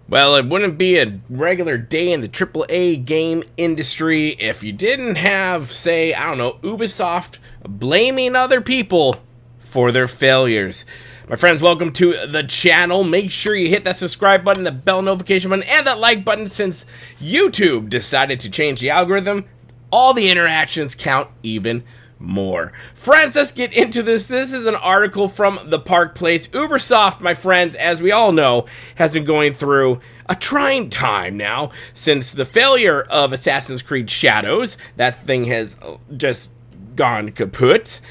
Well, it wouldn't be a regular day in the AAA game industry if you didn't have, say, I don't know, Ubisoft blaming other people for their failures. My friends, welcome to the channel. Make sure you hit that subscribe button, the bell notification button, and that like button since YouTube decided to change the algorithm. All the interactions count even more. Friends, let's get into this. This is an article from the Park Place. Ubisoft, my friends, as we all know, has been going through a trying time now since the failure of Assassin's Creed Shadows. That thing has just gone kaput.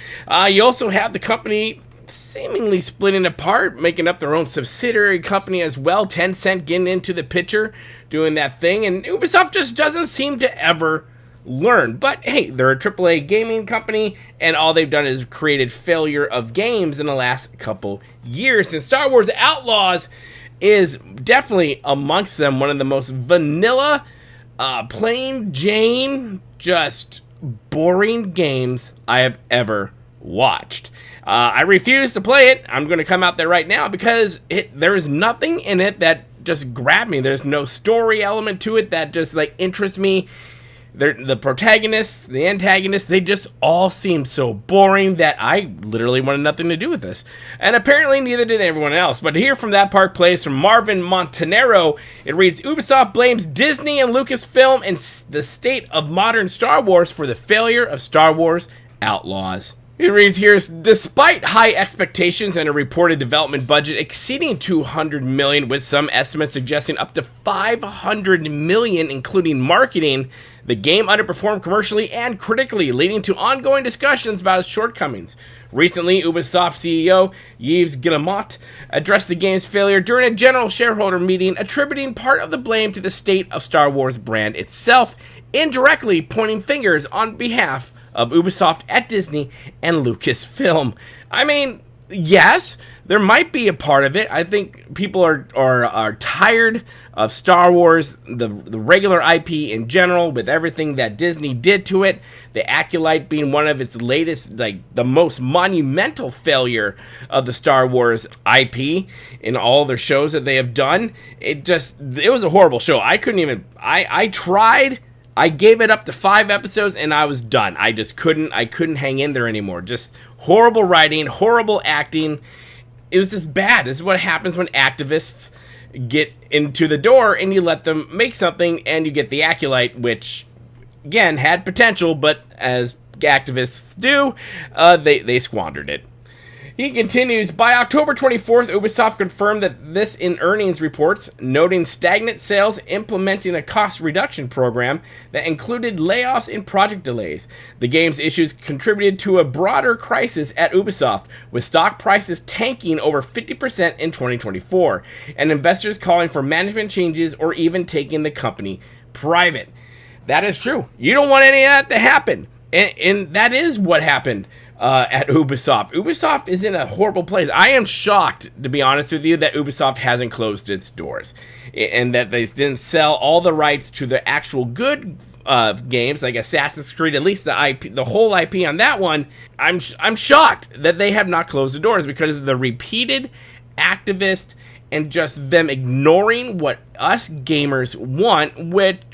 You also have the company seemingly splitting apart, making up their own subsidiary company as well. Tencent getting into the picture, doing that thing, and Ubisoft just doesn't seem to ever learn. But hey, they're a AAA gaming company, and all they've done is created failure of games in the last couple years. And Star Wars Outlaws is definitely amongst them, one of the most vanilla, plain Jane, just boring games I have ever watched. I refuse to play it. I'm going to come out there right now because there is nothing in it that just grabbed me. There's no story element to it that just like interests me. The protagonists, the antagonists, they just all seem so boring that I literally wanted nothing to do with this. And apparently neither did everyone else. But here from that Park Place, from Marvin Montanero, it reads, Ubisoft blames Disney and Lucasfilm and the state of modern Star Wars for the failure of Star Wars Outlaws. It reads here, despite high expectations and a reported development budget exceeding $200 million, with some estimates suggesting up to $500 million, including marketing, the game underperformed commercially and critically, leading to ongoing discussions about its shortcomings. Recently, Ubisoft CEO Yves Guillemot addressed the game's failure during a general shareholder meeting, attributing part of the blame to the state of Star Wars brand itself, indirectly pointing fingers on behalf of Ubisoft at Disney and Lucasfilm. I mean, yes, there might be a part of it. I think people are tired of Star Wars, the regular IP in general, with everything that Disney did to it. The Acolyte being one of its latest, like the most monumental failure of the Star Wars IP in all their shows that they have done. It was a horrible show. I couldn't even, I tried. I gave it up to 5 episodes and I was done. I couldn't hang in there anymore. Just horrible writing, horrible acting. It was just bad. This is what happens when activists get into the door and you let them make something and you get the Acolyte, which, again, had potential, but as activists do, they squandered it. He continues, by October 24th, Ubisoft confirmed that this in earnings reports, noting stagnant sales, implementing a cost reduction program that included layoffs and project delays. The game's issues contributed to a broader crisis at Ubisoft, with stock prices tanking over 50% in 2024, and investors calling for management changes or even taking the company private. That is true. You don't want any of that to happen. And that is what happened at Ubisoft. Ubisoft is in a horrible place. I am shocked, to be honest with you, that Ubisoft hasn't closed its doors and that they didn't sell all the rights to the actual good games like Assassin's Creed, at least the IP, the whole IP on that one. I'm shocked that they have not closed the doors because of the repeated activist and just them ignoring what us gamers want,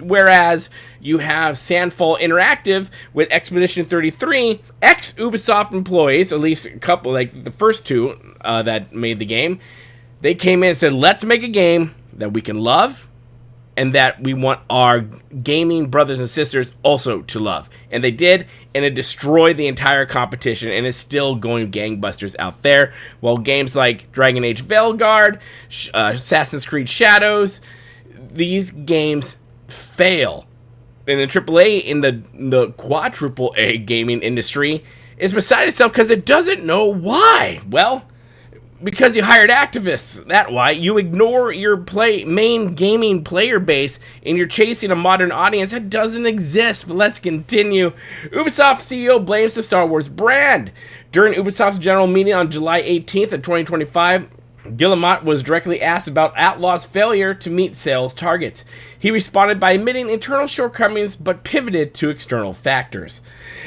whereas you have Sandfall Interactive with Expedition 33, ex-Ubisoft employees, at least a couple, like the first two that made the game, they came in and said, let's make a game that we can love and that we want our gaming brothers and sisters also to love. And they did, and it destroyed the entire competition, and it's still going gangbusters out there. While games like Dragon Age Veilguard, Assassin's Creed Shadows, these games fail. And the AAA in the quadruple A gaming industry is beside itself because it doesn't know why. Well, because you hired activists, that why. You ignore your main gaming player base and you're chasing a modern audience that doesn't exist. But let's continue. Ubisoft CEO blames the Star Wars brand. During Ubisoft's general meeting on July 18th of 2025, Guillemot was directly asked about Outlaws' failure to meet sales targets. He responded by admitting internal shortcomings but pivoted to external factors.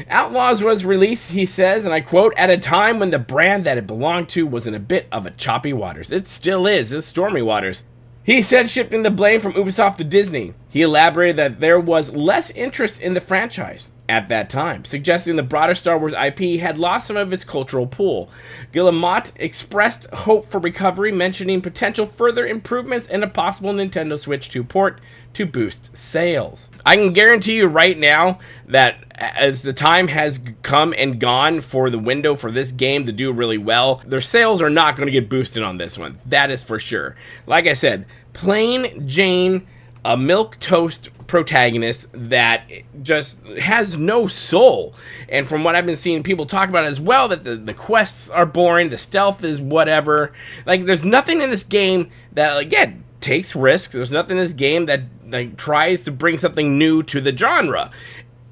Outlaws was released, he says, and I quote, at a time when the brand that it belonged to was in a bit of a choppy waters. It still is. It's stormy waters. He said, shifting the blame from Ubisoft to Disney. He elaborated that there was less interest in the franchise at that time, suggesting the broader Star Wars IP had lost some of its cultural pull. Guillemot expressed hope for recovery, mentioning potential further improvements and a possible Nintendo Switch 2 port to boost sales. I can guarantee you right now that as the time has come and gone for the window for this game to do really well, their sales are not going to get boosted on this one. That is for sure. Like I said, plain Jane, a milquetoast protagonist that just has no soul. And from what I've been seeing people talk about as well, that the quests are boring, the stealth is whatever. Like, there's nothing in this game that, like, yeah, takes risks. There's nothing in this game that, like, tries to bring something new to the genre.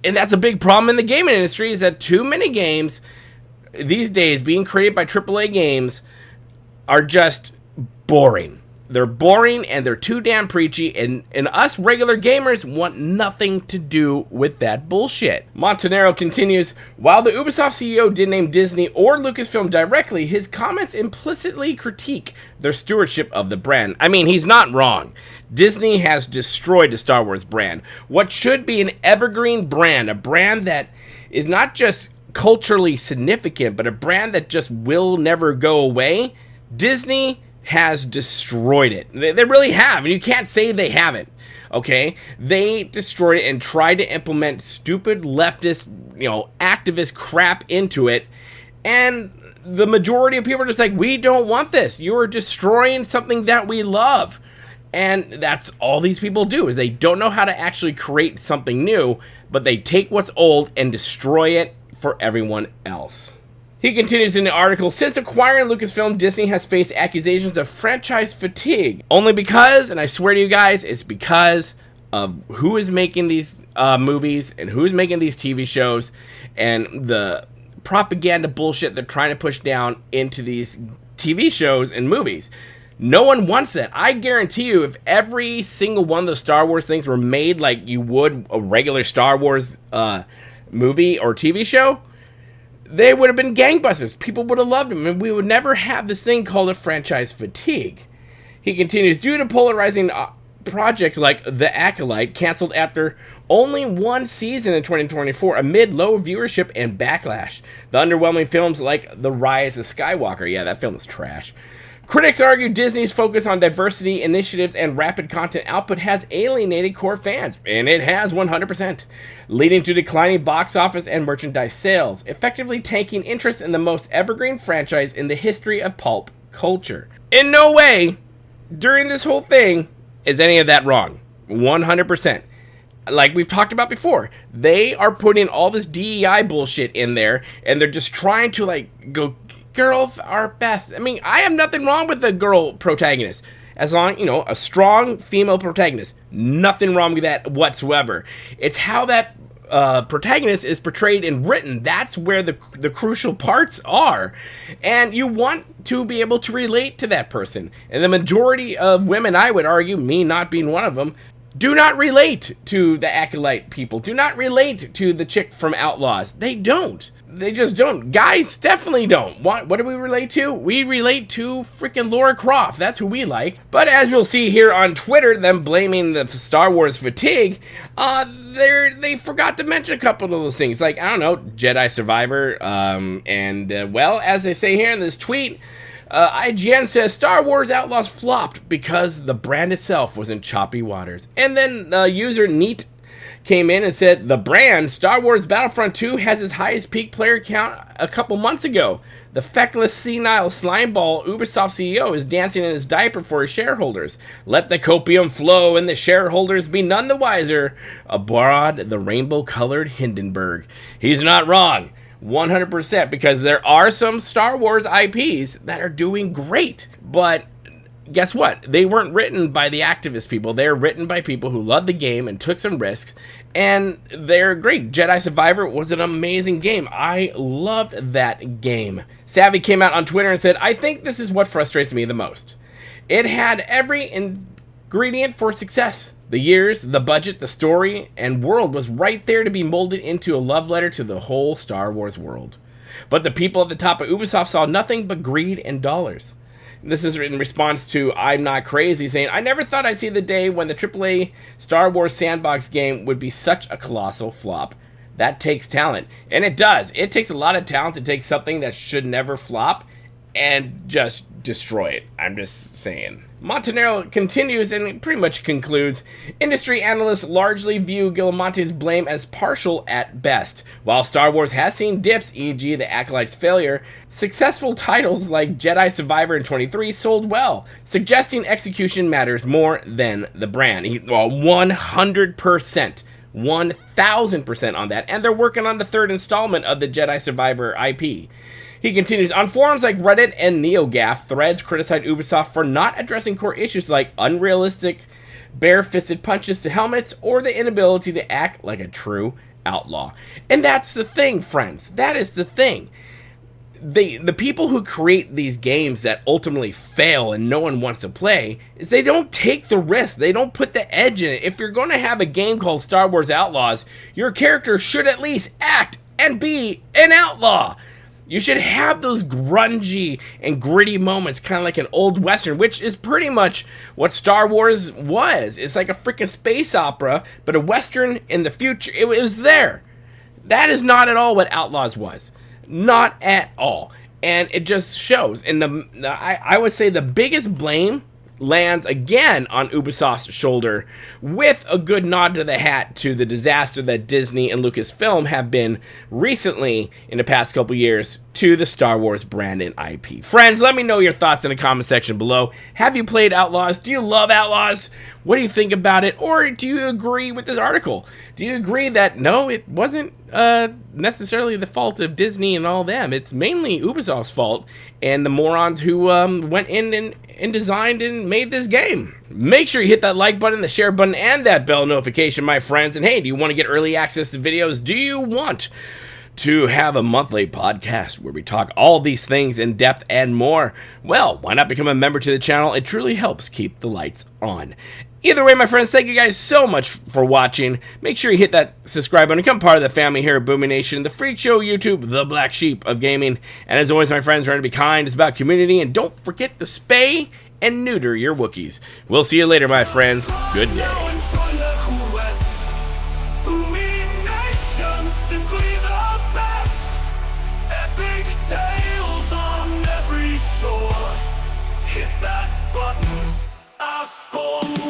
And that's a big problem in the gaming industry, is that too many games these days being created by AAA games are just boring. They're boring and they're too damn preachy, and us regular gamers want nothing to do with that bullshit. Montanaro continues, while the Ubisoft CEO didn't name Disney or Lucasfilm directly, his comments implicitly critique their stewardship of the brand. I mean, he's not wrong. Disney has destroyed the Star Wars brand. What should be an evergreen brand, a brand that is not just culturally significant, but a brand that just will never go away, Disney has destroyed it. They really have, and you can't say they haven't. Okay, they destroyed it and tried to implement stupid leftist, activist crap into it, and the majority of people are just like, we don't want this. You are destroying something that we love. And that's all these people do, is they don't know how to actually create something new, but they take what's old and destroy it for everyone else. He continues in the article, since acquiring Lucasfilm, Disney has faced accusations of franchise fatigue. Only because, and I swear to you guys, it's because of who is making these movies and who's making these TV shows and the propaganda bullshit they're trying to push down into these TV shows and movies. No one wants that. I guarantee you, if every single one of the Star Wars things were made like you would a regular Star Wars movie or TV show, they would have been gangbusters. People would have loved them, and we would never have this thing called a franchise fatigue. He continues, due to polarizing projects like The Acolyte, canceled after only one season in 2024 amid low viewership and backlash. The underwhelming films like The Rise of Skywalker, yeah, that film was trash. Critics argue Disney's focus on diversity initiatives and rapid content output has alienated core fans, and it has 100%, leading to declining box office and merchandise sales, effectively tanking interest in the most evergreen franchise in the history of pulp culture. In no way, during this whole thing, is any of that wrong. 100%. Like we've talked about before, they are putting all this DEI bullshit in there, and they're just trying to, like, go, girls are best. I mean, I have nothing wrong with the girl protagonist. As long, a strong female protagonist. Nothing wrong with that whatsoever. It's how that protagonist is portrayed and written. That's where the crucial parts are. And you want to be able to relate to that person. And the majority of women, I would argue, me not being one of them, do not relate to the Acolyte people. Do not relate to the chick from Outlaws. They don't. They just don't. Guys definitely don't. What do we relate to? We relate to freaking Lara Croft. That's who we like. But as you'll see here on Twitter, them blaming the Star Wars fatigue, they forgot to mention a couple of those things. Like, I don't know, Jedi Survivor, well, as they say here in this tweet, IGN says Star Wars Outlaws flopped because the brand itself was in choppy waters. And then user Neat came in and said, the brand, Star Wars Battlefront 2, has its highest peak player count a couple months ago. The feckless, senile slimeball Ubisoft CEO is dancing in his diaper for his shareholders. Let the copium flow and the shareholders be none the wiser. Abroad the rainbow-colored Hindenburg. He's not wrong. 100%, because there are some Star Wars IPs that are doing great, but guess what? They weren't written by the activist people. They're written by people who loved the game and took some risks, and they're great. Jedi Survivor was an amazing game. I loved that game. Savvy came out on Twitter and said, I think this is what frustrates me the most. It had every ingredient for success. The years, the budget, the story, and world was right there to be molded into a love letter to the whole Star Wars world. But the people at the top of Ubisoft saw nothing but greed and dollars. This is in response to I'm Not Crazy saying, I never thought I'd see the day when the AAA Star Wars sandbox game would be such a colossal flop. That takes talent. And it does. It takes a lot of talent to take something that should never flop and just destroy it. I'm just saying. Montanaro continues and pretty much concludes, industry analysts largely view Guillemonte's blame as partial at best. While Star Wars has seen dips, e.g. the Acolyte's failure, successful titles like Jedi Survivor and 23 sold well, suggesting execution matters more than the brand. 100%. 1,000% on that, and they're working on the third installment of the Jedi Survivor IP. He continues, on forums like Reddit and NeoGAF, threads criticize Ubisoft for not addressing core issues like unrealistic, bare-fisted punches to helmets or the inability to act like a true outlaw. And that's the thing, friends. That is the thing. The people who create these games that ultimately fail and no one wants to play is they don't take the risk. They don't put the edge in it. If you're going to have a game called Star Wars Outlaws, your character should at least act and be an outlaw. You should have those grungy and gritty moments, kind of like an old Western, which is pretty much what Star Wars was. It's like a freaking space opera, but a Western in the future. It was there. That is not at all what Outlaws was. Not at all. And it just shows. And I would say the biggest blame lands again on Ubisoft's shoulder, with a good nod to the hat to the disaster that Disney and Lucasfilm have been recently in the past couple years to the Star Wars brand and IP. Friends, let me know your thoughts in the comment section below. Have you played Outlaws? Do you love Outlaws? What do you think about it? Or do you agree with this article? Do you agree that no, it wasn't necessarily the fault of Disney and all them? It's mainly Ubisoft's fault and the morons who went in and designed and made this game. Make sure you hit that like button, the share button, and that bell notification, my friends. And hey, do you want to get early access to videos? Do you want to have a monthly podcast where we talk all these things in depth and more? Well, why not become a member to the channel? It truly helps keep the lights on. Either way, my friends, thank you guys so much for watching. Make sure you hit that subscribe button, become part of the family here at Booming Nation, the Freak Show YouTube, the black sheep of gaming. And as always, my friends, remember to be kind. It's about community, and don't forget to spay and neuter your Wookiees. We'll see you later, my friends. Good day. Hit that button, ask for more.